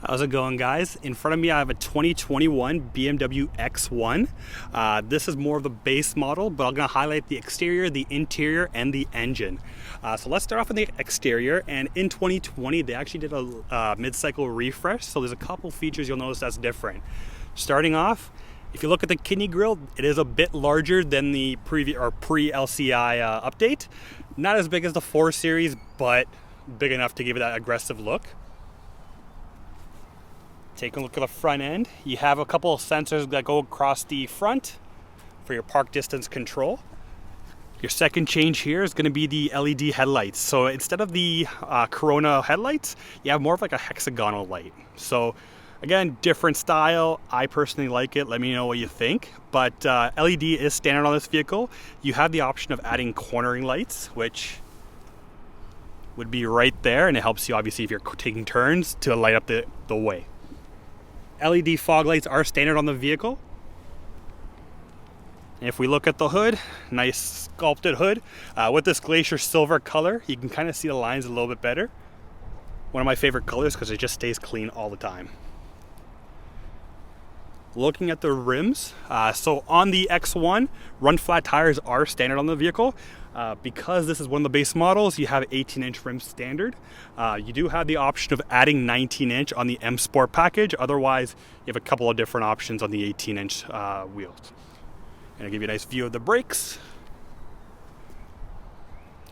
How's it going, guys? In front of me I have a 2021 BMW X1. This is more of the base model, but I'm going to highlight the exterior, the interior, and the engine. So let's start off with the exterior, and in 2020 they actually did a mid-cycle refresh, so there's a couple features you'll notice that's different. Starting off, if you look at the kidney grille, it is a bit larger than the pre-LCI update. Not as big as the 4 Series, but big enough to give it that aggressive look. Take a look at the front end. You have a couple of sensors that go across the front for your park distance control. Your second change here is going to be the LED headlights. So instead of the Corona headlights, you have more of like a hexagonal light. So again, different style. I personally like it. Let me know what you think. But LED is standard on this vehicle. You have the option of adding cornering lights, which would be right there, and it helps you obviously if you're taking turns to light up the way. LED fog lights are standard on the vehicle. And if we look at the hood, nice sculpted hood. With this glacier silver color, you can kind of see the lines a little bit better. One of my favorite colors because it just stays clean all the time. Looking at the rims, so on the X1, run flat tires are standard on the vehicle. Because this is one of the base models, you have 18-inch rims standard. You do have the option of adding 19-inch on the M Sport package. Otherwise, you have a couple of different options on the 18-inch wheels. And I'll give you a nice view of the brakes.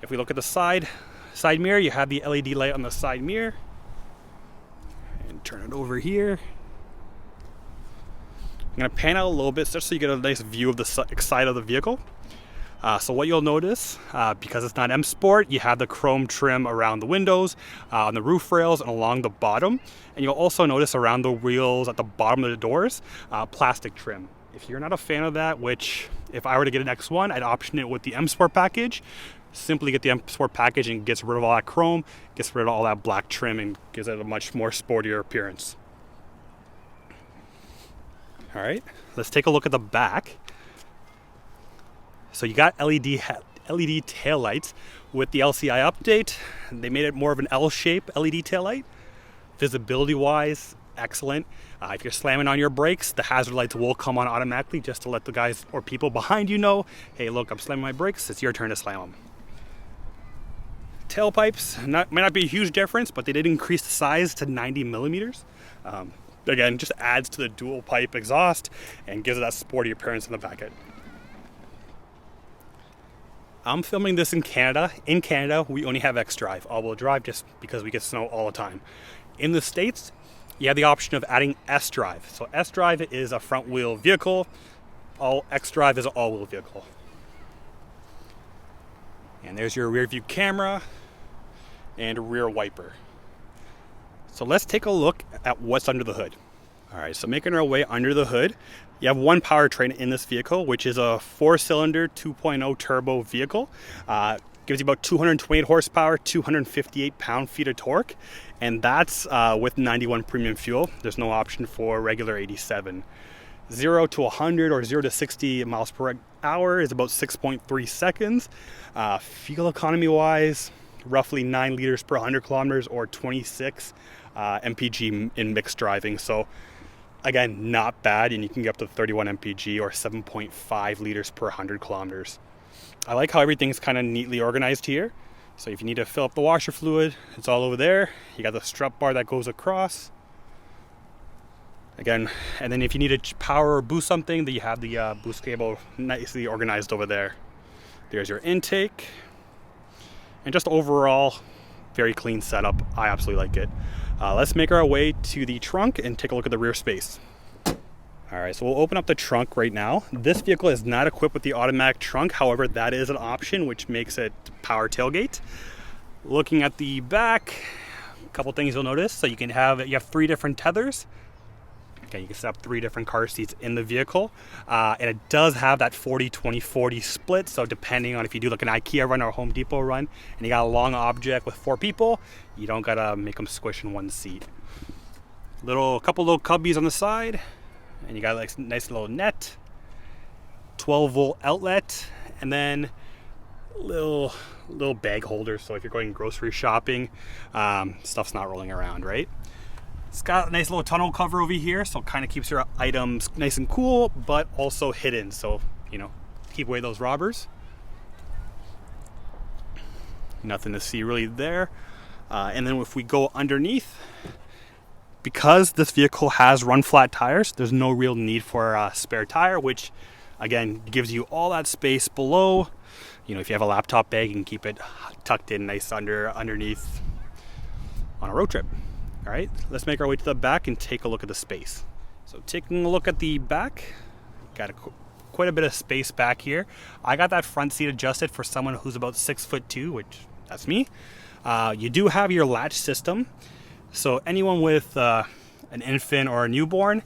If we look at the side mirror, you have the LED light on the side mirror. And turn it over here. I'm going to pan out a little bit just so you get a nice view of the side of the vehicle. So what you'll notice, because it's not M Sport, you have the chrome trim around the windows, on the roof rails, and along the bottom. And you'll also notice around the wheels at the bottom of the doors, plastic trim. If you're not a fan of that, which if I were to get an X1, I'd option it with the M Sport package. Simply get the M Sport package and gets rid of all that chrome, gets rid of all that black trim, and gives it a much more sportier appearance. All right, let's take a look at the back. So you got LED taillights with the LCI update. They made it more of an L-shape LED taillight. Visibility-wise, excellent. If you're slamming on your brakes, the hazard lights will come on automatically just to let the guys or people behind you know, hey, look, I'm slamming my brakes. It's your turn to slam them. Tailpipes, might not be a huge difference, but they did increase the size to 90 millimeters. Again, just adds to the dual pipe exhaust and gives it that sporty appearance in the back end. I'm filming this in Canada. In Canada, we only have X-Drive, all-wheel drive, just because we get snow all the time. In the States, you have the option of adding S-Drive. So S-Drive is a front-wheel vehicle. X-Drive is an all-wheel vehicle. And there's your rear view camera and rear wiper. So let's take a look at what's under the hood. All right, so making our way under the hood, you have one powertrain in this vehicle, which is a 4-cylinder 2.0 turbo vehicle. Gives you about 228 horsepower, 258 pound-feet of torque, and that's with 91 premium fuel. There's no option for regular 87. 0 to 100 or 0 to 60 miles per hour is about 6.3 seconds. Fuel economy-wise, roughly 9 liters per 100 kilometers or 26 mpg in mixed driving. So again, not bad, and you can get up to 31 mpg or 7.5 liters per 100 kilometers. I like how everything's kind of neatly organized here. So if you need to fill up the washer fluid, it's all over there. You got the strut bar that goes across. Again, and then if you need to power or boost something, then you have the boost cable nicely organized over there. There's your intake. And just overall, very clean setup. I absolutely like it. Let's make our way to the trunk and take a look at the rear space. All right, so we'll open up the trunk right now. This vehicle is not equipped with the automatic trunk. However, that is an option, which makes it power tailgate. Looking at the back, a couple things you'll notice. So you have 3 different tethers. Okay, you can set up 3 different car seats in the vehicle. And it does have that 40-20-40 split. So depending on if you do like an IKEA run or a Home Depot run, and you got a long object with 4 people, you don't gotta make them squish in one seat. Couple little cubbies on the side. And you got like nice little net, 12-volt outlet, and then little bag holders. So if you're going grocery shopping, stuff's not rolling around, right? It's got a nice little tonneau cover over here, so it kind of keeps your items nice and cool, but also hidden, so, you know, keep away those robbers. Nothing to see really there. And then if we go underneath, because this vehicle has run flat tires, there's no real need for a spare tire, which again gives you all that space below. You know, if you have a laptop bag, you can keep it tucked in nice underneath on a road trip. All right, let's make our way to the back and take a look at the space. So taking a look at the back, got quite a bit of space back here. I got that front seat adjusted for someone who's about 6'2", which that's me. You do have your latch system. So anyone with an infant or a newborn,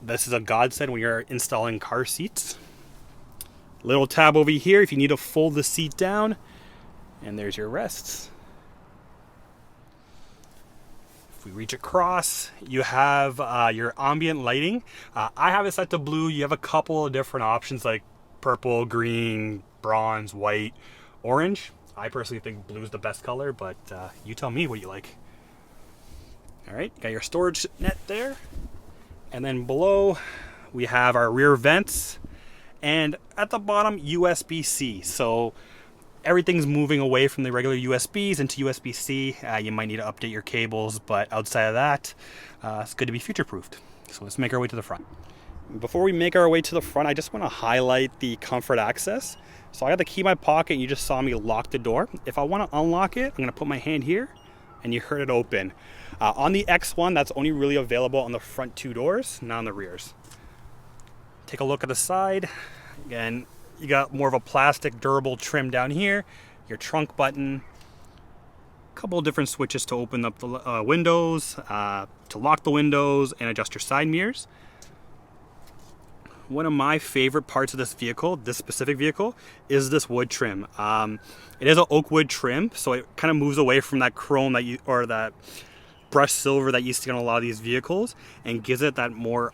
this is a godsend when you're installing car seats. Little tab over here if you need to fold the seat down. And there's your rests. If we reach across, you have your ambient lighting. I have it set to blue. You have a couple of different options like purple, green, bronze, white, orange. I personally think blue is the best color, but you tell me what you like. All right, got your storage net there. And then below, we have our rear vents. And at the bottom, USB-C. So everything's moving away from the regular USBs into USB-C. You might need to update your cables, but outside of that, it's good to be future-proofed. So let's make our way to the front. Before we make our way to the front, I just want to highlight the comfort access. So I got the key in my pocket, and you just saw me lock the door. If I want to unlock it, I'm going to put my hand here, and you heard it open. On the X1, that's only really available on the front two doors, not on the rears. Take a look at the side. Again, you got more of a plastic durable trim down here, your trunk button, a couple of different switches to open up the windows, to lock the windows and adjust your side mirrors. One of my favorite parts of this vehicle, this specific vehicle, is this wood trim. It is an oak wood trim, so it kind of moves away from that chrome or that brushed silver that you see on a lot of these vehicles and gives it that more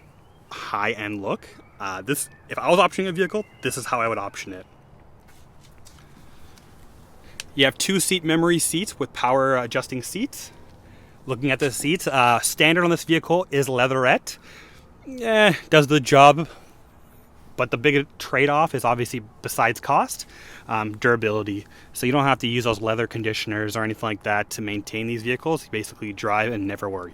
high-end look. If I was optioning a vehicle, this is how I would option it. You have 2 seat memory seats with power adjusting seats. Looking at the seats, standard on this vehicle is leatherette. Does the job, but the big trade-off is obviously, besides cost, durability. So you don't have to use those leather conditioners or anything like that to maintain these vehicles. You basically drive and never worry.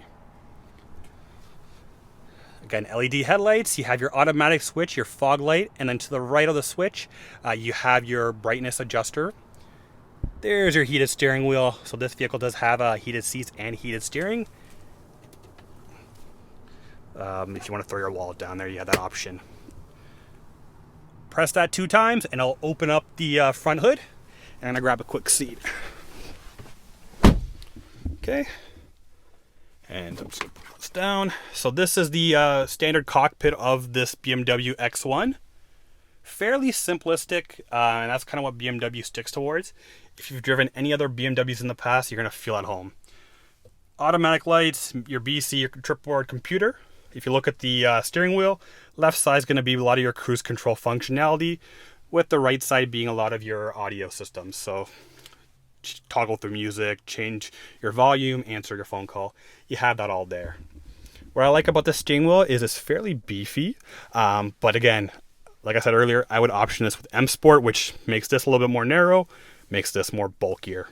Again, LED headlights, you have your automatic switch, your fog light, and then to the right of the switch, you have your brightness adjuster. There's your heated steering wheel. So this vehicle does have heated seats and heated steering. If you want to throw your wallet down there, you have that option. Press that 2 times and it'll open up the front hood. And I'm gonna grab a quick seat. Okay. And I'm just gonna put this down. So this is the standard cockpit of this BMW X1. Fairly simplistic, and that's kind of what BMW sticks towards. If you've driven any other BMWs in the past, you're gonna feel at home. Automatic lights, your BC, your tripboard computer. If you look at the steering wheel, left side is gonna be a lot of your cruise control functionality, with the right side being a lot of your audio systems. So toggle through music, change your volume, answer your phone call. You have that all there. What I like about the steering wheel is it's fairly beefy, but again, like I said earlier, I would option this with M Sport, which makes this a little bit more narrow, makes this more bulkier.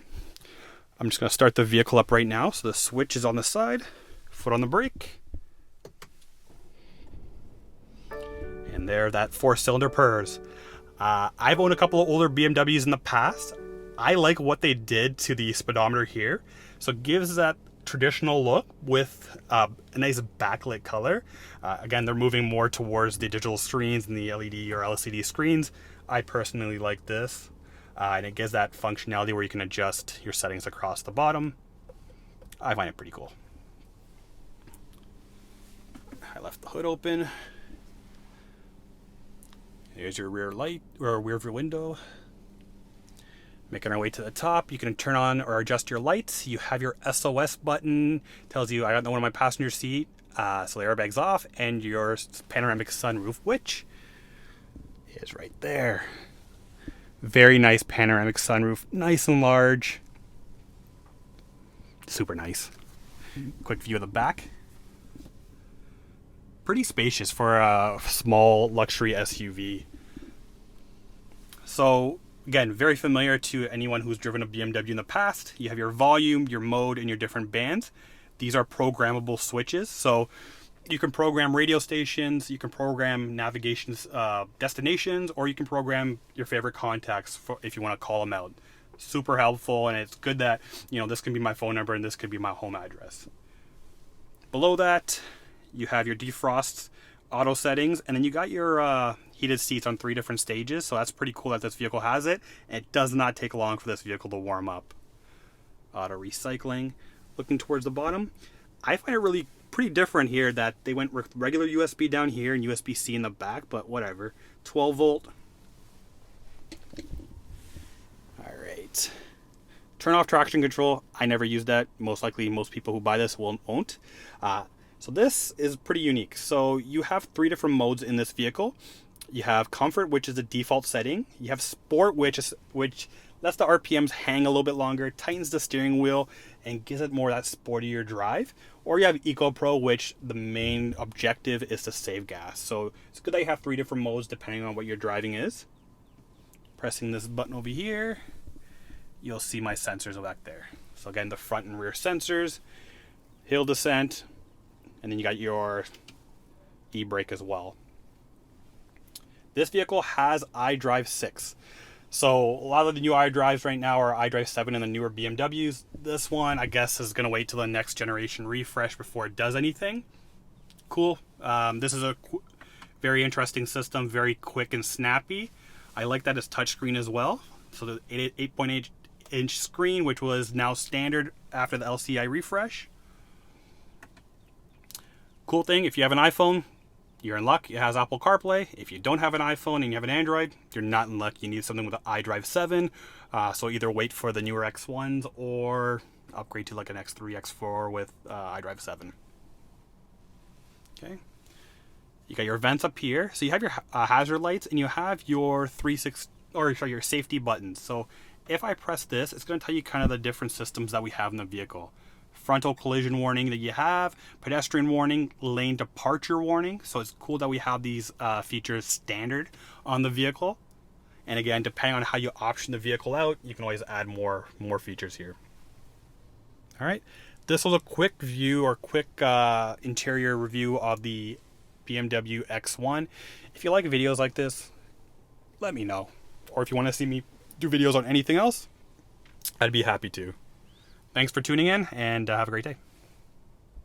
I'm just going to start the vehicle up right now. So the switch is on the side, foot on the brake, and there that 4-cylinder purrs. I've owned a couple of older BMWs in the past. I like what they did to the speedometer here. So it gives that traditional look with a nice backlit color. Again, they're moving more towards the digital screens and the LED or LCD screens. I personally like this. And it gives that functionality where you can adjust your settings across the bottom. I find it pretty cool. I left the hood open. Here's your rear light or rear view window. Making our way to the top, you can turn on or adjust your lights. You have your SOS button, tells you I got no one in my passenger seat, so the airbag's off, and your panoramic sunroof, which is right there. Very nice panoramic sunroof, nice and large, super nice. Quick view of the back. Pretty spacious for a small luxury SUV. So again, very familiar to anyone who's driven a BMW in the past. You have your volume, your mode, and your different bands. These are programmable switches. So you can program radio stations, you can program navigation destinations, or you can program your favorite contacts if you want to call them out. Super helpful, and it's good that, you know, this can be my phone number and this could be my home address. Below that, you have your defrost auto settings, and then you got your heated seats on 3 different stages. So that's pretty cool that this vehicle has it. And it does not take long for this vehicle to warm up. Auto recycling. Looking towards the bottom, I find it really pretty different here that they went with regular USB down here and USB-C in the back, but whatever. 12 volt. All right. Turn off traction control. I never use that. Most likely most people who buy this won't. So this is pretty unique. So you have 3 different modes in this vehicle. You have comfort, which is the default setting. You have sport, which lets the RPMs hang a little bit longer, tightens the steering wheel, and gives it more of that sportier drive. Or you have Eco Pro, which the main objective is to save gas. So it's good that you have 3 different modes depending on what your driving is. Pressing this button over here, you'll see my sensors back there. So again, the front and rear sensors, hill descent, and then you got your e-brake as well. This vehicle has iDrive 6. So a lot of the new iDrives right now are iDrive 7 and the newer BMWs. This one, I guess, is going to wait till the next generation refresh before it does anything. Cool. This is a very interesting system, very quick and snappy. I like that it's touchscreen as well. So the 8.8-inch screen, which was now standard after the LCI refresh. Cool thing, if you have an iPhone, you're in luck. It has Apple CarPlay. If you don't have an iPhone and you have an Android, you're not in luck. You need something with an iDrive 7. So either wait for the newer X1s or upgrade to like an X3, X4 with iDrive 7. Okay. You got your vents up here. So you have your hazard lights and you have your your safety buttons. So if I press this, it's going to tell you kind of the different systems that we have in the vehicle. Frontal collision warning that you have, pedestrian warning, lane departure warning. So it's cool that we have these features standard on the vehicle. And again, depending on how you option the vehicle out, you can always add more features here. All right, this was a quick view or quick interior review of the BMW X1. If you like videos like this, let me know. Or if you want to see me do videos on anything else, I'd be happy to. Thanks for tuning in, and have a great day.